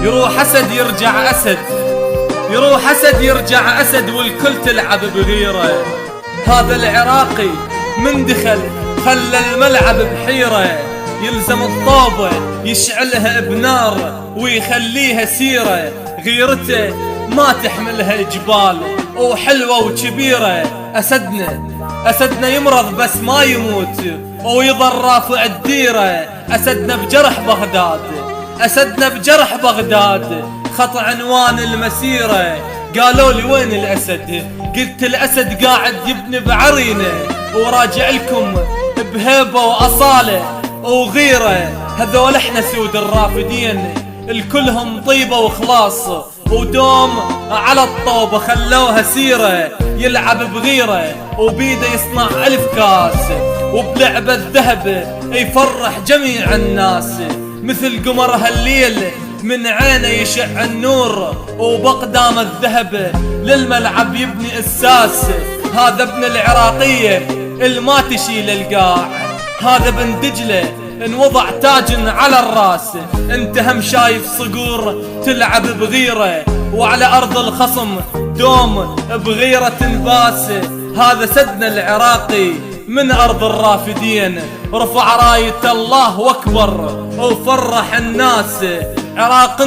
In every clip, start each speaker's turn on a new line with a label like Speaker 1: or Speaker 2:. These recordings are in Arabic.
Speaker 1: يروح أسد يرجع أسد، يروح أسد يرجع أسد، والكل تلعب بغيره. هذا العراقي من دخل خلى الملعب بحيرة، يلزم الطوبة يشعلها بنار ويخليها سيرة. غيرته ما تحملها جبال وحلوة وكبيرة. أسدنا يمرض بس ما يموت ويظل رافع الديرة. أسدنا بجرح بغداد، أسدنا بجرح بغداد، خط عنوان المسيرة. قالوا لي وين الأسد؟ قلت الأسد قاعد يبني بعرينه وراجع لكم بهيبة وأصالة وغيرة. هذول احنا سود الرافدين، الكلهم طيبة وخلاص ودوم على الطوبة خلوها سيرة. يلعب بغيرة وبيده يصنع 1000 كاس، وبلعبة الذهب يفرح جميع الناس. مثل قمر هالليل من عينه يشع النور، وبقدام الذهب للملعب يبني اساس. هذا ابن العراقية الما تشيل القاع، هذا بن دجلة انوضع تاج على الراس. انت هم شايف صقور تلعب بغيرة، وعلى ارض الخصم دوم بغيرة تنباس. هذا سدنا العراقي من ارض الرافدين، رفع راية الله اكبر وفرح الناس. عراق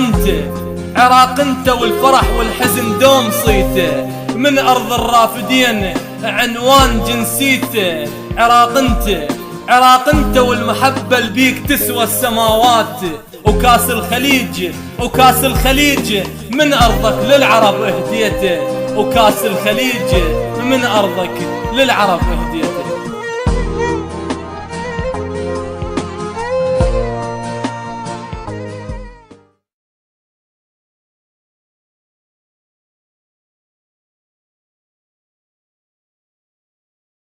Speaker 1: انت والفرح والحزن دوم صيته، من ارض الرافدين عنوان جنسيته. عراق انت والمحبة البيك تسوى السماوات. وكاس الخليج من ارضك للعرب اهديته، وكاس الخليج من ارضك للعرب اهديته.